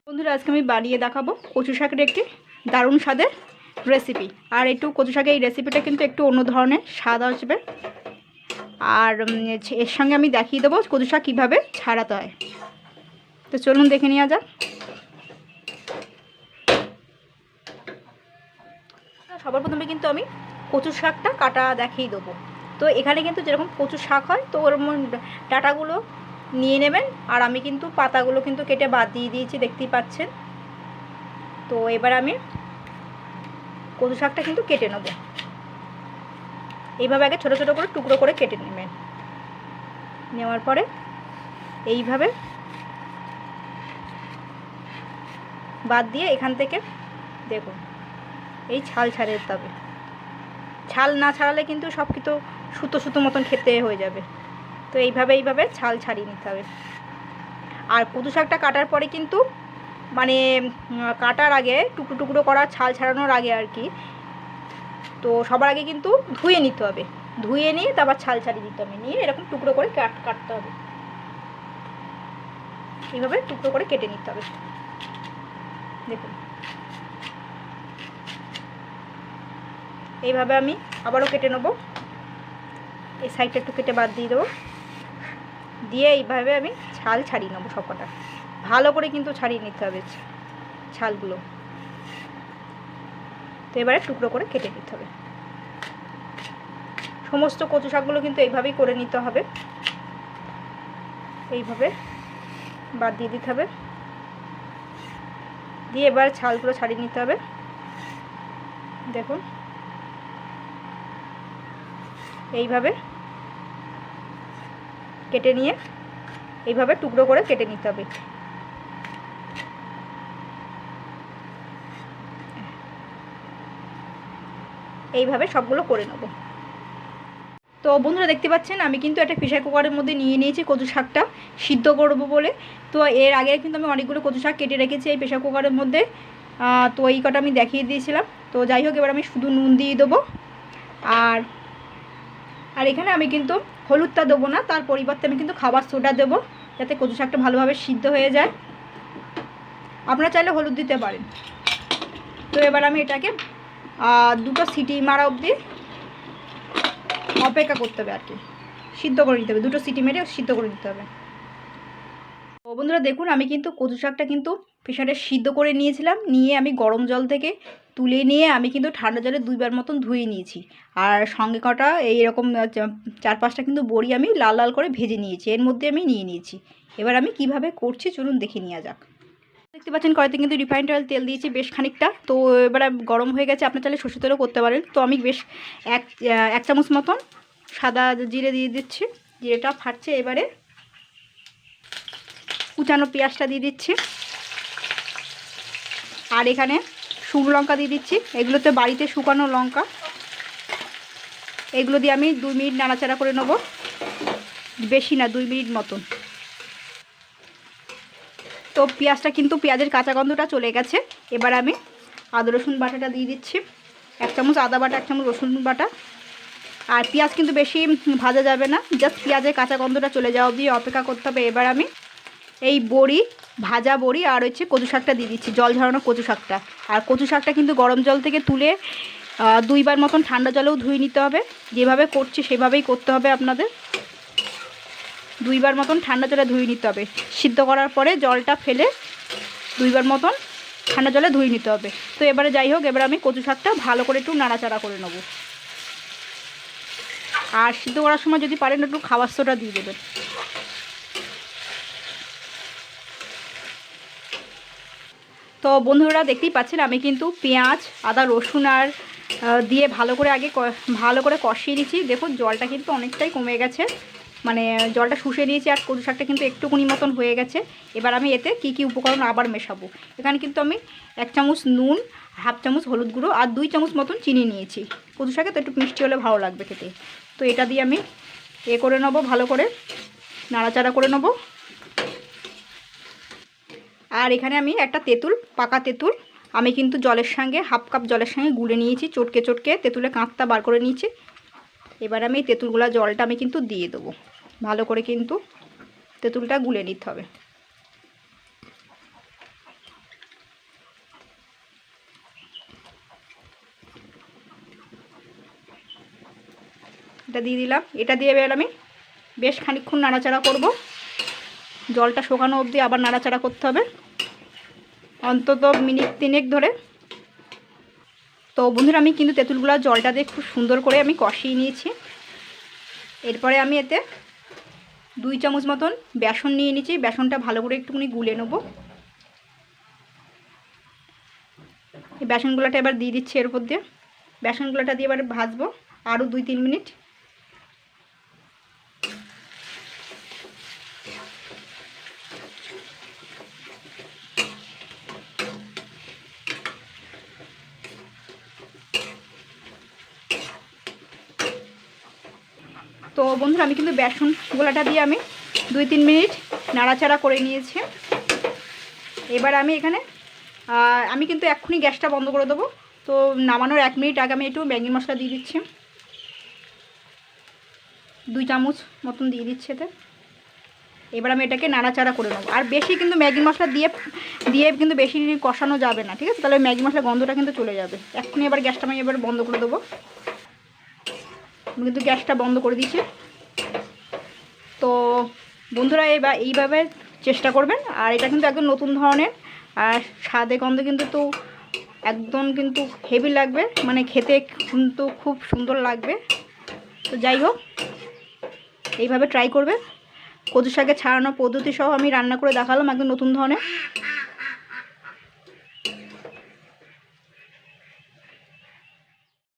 বন্ধুরা আজকে আমি বানিয়ে দেখাবো কচু শাকের একটি দারুণ স্বাদের রেসিপি। আর একটু কচু শাকের এই রেসিপিটা কিন্তু একটু অন্য ধরনের স্বাদ আসবে। আর এর সঙ্গে আমি দেখিয়ে দেবো কচু শাক কীভাবে ছাড়াতে হয়। তো চলুন দেখে নেওয়া যাক। সবার প্রথমে কিন্তু আমি কচু শাকটা কাটা দেখিয়ে দেবো। তো এখানে কিন্তু যেরকম কচু শাক হয় তো ওর ডাঁটাগুলো নিয়ে নেবেন। আর আমি কিন্তু পাতাগুলো কিন্তু কেটে বাদ দিয়ে দিয়েছি, দেখতেই পাচ্ছেন। তো এবার আমি কচু শাকটা কিন্তু কেটে নেব। এইভাবে আগে ছোটো ছোটো করে টুকরো করে কেটে নেবেন। নেওয়ার পরে এইভাবে বাদ দিয়ে এখান থেকে দেখুন এই ছাল ছাড়িয়ে দিতে হবে। ছাল না ছাড়ালে কিন্তু সব কিছু সুতো সুতো মতন খেতে হয়ে যাবে। তো এইভাবে ছাল ছাড়িয়ে নিতে হবে। আর কচু শাকটা কাটার পরে কিন্তু মানে কাটার আগে টুকরো টুকরো করা ছাল ছাড়ানোর আগে আর কি, তো সবার আগে কিন্তু ধুয়ে নিতে হবে। ধুয়ে নিয়ে তারপর ছাল ছাড়িয়ে দিতে হবে। নিয়ে এরকম টুকরো করে কাটতে হবে। এইভাবে টুকরো করে কেটে নিতে হবে। দেখুন এইভাবে আমি আবারও কেটে নেব। এই সাইডটা একটু কেটে বাদ দিয়ে দেবো। দিয়ে এইভাবে আমি ছাল ছাড়িয়ে নেবো সবকটা। ভালো করে কিন্তু ছাড়িয়ে নিতে হবে ছালগুলো। তো এবারে টুকরো করে কেটে নিতে হবে। সমস্ত কচু শাকগুলো কিন্তু এইভাবেই করে নিতে হবে। এইভাবে বাদ দিয়ে দিতে হবে। দিয়ে এবার ছালগুলো ছাড়িয়ে নিতে হবে। দেখুন এইভাবে কেটে নিয়ে এইভাবে টুকরো করে কেটে নিতে হবে। এইভাবে সবগুলো করে নেব। তো বন্ধুরা দেখতে পাচ্ছেন আমি কিন্তু একটা প্রেসার কুকারের মধ্যে নিয়ে নিয়েছি কচু শাকটা সিদ্ধ করব বলে। তো এর আগে কিন্তু আমি অনেকগুলো কচু শাক কেটে রেখেছি এই প্রেসার কুকারের মধ্যে। তো এই কটা আমি দেখিয়ে দিয়েছিলাম। তো যাই হোক, এবার আমি শুধু নুন দিয়ে দেবো। আর আর এখানে আমি কিন্তু হলুদটা দেবো না, তার পরিবর্তে আমি কিন্তু খাবার সোডা দেবো, যাতে কচু শাকটা ভালোভাবে সিদ্ধ হয়ে যায়। আপনারা চাইলে হলুদ দিতে পারেন। তো এবার আমি এটাকে দুটো সিটি মারা অবধি অপেক্ষা করতে হবে আর কি, সিদ্ধ করে নিতে হবে। দুটো সিটি মেরে সিদ্ধ করে নিতে হবে। তো বন্ধুরা দেখুন আমি কিন্তু কচু শাকটা কিন্তু প্রেসারে সিদ্ধ করে নিয়েছিলাম। নিয়ে আমি গরম জল থেকে তুলে নিয়ে আমি কিন্তু ঠান্ডা জলে 2বার মতন ধুয়ে নিয়েছি। আর সঙ্গে কটা এইরকম 4-5টা কিন্তু বড়ি আমি লাল লাল করে ভেজে নিয়েছি, এর মধ্যে আমি নিয়ে নিয়েছি। এবার আমি কিভাবে করছি চলুন দেখে নেওয়া যাক। দেখতে পাচ্ছেন কড়াইতে কিন্তু রিফাইন্ড অয়েল তেল দিয়েছি বেশ খানিকটা। তো এবার গরম হয়ে গেছে, আপনার চাইলে সরষের তেলও করতে পারেন। তো আমি বেশ এক চামচ মতন সাদা জিরে দিয়ে দিচ্ছি। জিরেটা ফাটছে। এবারে কুচানো পেঁয়াজটা দিয়ে দিচ্ছি। আর এখানে শুকনো লঙ্কা দিয়ে দিচ্ছি। এগুলোতে বাড়িতে শুকানো লঙ্কা। এগুলো দিয়ে আমি 2 মিনিট নাড়াচাড়া করে নেব, বেশি না 2 মিনিট মতন। তো পেঁয়াজটা কিন্তু পেঁয়াজের কাঁচা গন্ধটা চলে গেছে। এবার আমি আদা রসুন বাটাটা দিয়ে দিচ্ছি। 1 চামচ আদা বাটা, 1 চামচ রসুন বাটা। আর পেঁয়াজ কিন্তু বেশি ভাজা যাবে না, জাস্ট পেঁয়াজের কাঁচা গন্ধটা চলে যাওয়া অবধি অপেক্ষা করতে হবে। এবার আমি এই বড়ি, ভাজা বড়ি আর হচ্ছে কচু শাকটা দিয়ে দিচ্ছি, জল ঝরানো কচু শাকটা। আর কচু শাকটা কিন্তু গরম জল থেকে তুলে 2বার মতন ঠান্ডা জলেও ধুয়ে নিতে হবে। যেভাবে করছি সেভাবেই করতে হবে আপনাদের। 2বার মতন ঠান্ডা জলে ধুয়ে নিতে হবে। সিদ্ধ করার পরে জলটা ফেলে 2বার মতন ঠান্ডা জলে ধুয়ে নিতে হবে। তো এবারে যাই হোক, এবার আমি কচু শাকটা ভালো করে একটু নাড়াচাড়া করে নেব। আর সিদ্ধ করার সময় যদি পারেন একটু খাবার সোডা দিয়ে দেবেন। তো বন্ধুরা দেখতেই পাচ্ছেন আমি কিন্তু পেঁয়াজ, আদা, রসুন আর দিয়ে ভালো করে আগে ভালো করে কষিয়ে নিচ্ছি। দেখুন জলটা কিন্তু অনেকটাই কমে গেছে, মানে জলটা শুষে নিয়েছি। আর কচু শাকটা কিন্তু একটুকুনি মতন হয়ে গেছে। এবার আমি এতে কি কি উপকরণ আবার মেশাবো। এখানে কিন্তু আমি 1 চামচ নুন, 1/2 চামচ হলুদ গুঁড়ো আর 2 চামচ মতন চিনি নিয়েছি। কচু শাকে তো একটু মিষ্টি হলে ভালো লাগবে খেতে। তো এটা দিয়ে আমি করে নেবো, ভালো করে নাড়াচাড়া করে নেবো। আর এখানে আমি একটা তেঁতুল, পাকা তেঁতুল আমি কিন্তু জলের সঙ্গে 1/2 কাপ জলের সঙ্গে গুলে নিয়েছি, চটকে চটকে তেঁতুলের কাঁচটা বার করে নিয়েছি। এবার আমি তেঁতুলগুলা জলটা আমি কিন্তু দিয়ে দেবো। ভালো করে কিন্তু তেঁতুলটা গুলে নিতে হবে। এটা দিয়ে দিলাম। এটা দিয়ে এবার আমি বেশ খানিকক্ষণ নাড়াচাড়া করব। জলটা শুকানো অবধি আবার নাড়াচাড়া করতে হবে অন্তত মিনিট 3 ধরে। তো বন্ধুরা আমি কিন্তু তেঁতুলগুলোর জলটা দিয়ে খুব সুন্দর করে আমি কষিয়ে নিয়েছি। এরপরে আমি এতে 2 চামচ মতন বেসন নিয়ে নিয়েছি। বেসনটা ভালো করে একটুখানি গুলে নেব। এই বেসনগুলোটা এবার দিয়ে দিচ্ছি এর উপর দিয়ে। বেসনগুলোটা দিয়ে এবার ভাজবো আরও 2-3 মিনিট। তো বন্ধুরা আমি কিন্তু বেসন গোলাটা দিয়ে আমি 2-3 মিনিট নাড়াচাড়া করে নিয়েছি। এবার আমি এখানে আমি কিন্তু এক্ষুনি গ্যাসটা বন্ধ করে দেবো। তো নামানোর 1 মিনিট আগে আমি একটু ম্যাগি মশলা দিয়ে দিচ্ছি। 2 চামচ মতন দিয়ে দিচ্ছি এতে। এবার আমি এটাকে নাড়াচাড়া করে নেবো। আর বেশি কিন্তু ম্যাগি মশলা দিয়ে কিন্তু বেশি কষানো যাবে না, ঠিক আছে? তাহলে ম্যাগি মশলার গন্ধটা কিন্তু চলে যাবে। এক্ষুনি এবার গ্যাসটা আমি এবার বন্ধ করে দেবো। আমি কিন্তু গ্যাসটা বন্ধ করে দিয়েছি। তো বন্ধুরা এইভাবে চেষ্টা করবেন। আর এটা কিন্তু একদম নতুন ধরনের, আর স্বাদে গন্ধে কিন্তু একদম কিন্তু হেভি লাগবে, মানে খেতে কিন্তু খুব সুন্দর লাগবে। তো যাই হোক, এইভাবে ট্রাই করবে। কচু শাকে ছাড়ানো পদ্ধতি সহ আমি রান্না করে দেখালাম একদম নতুন ধরনের।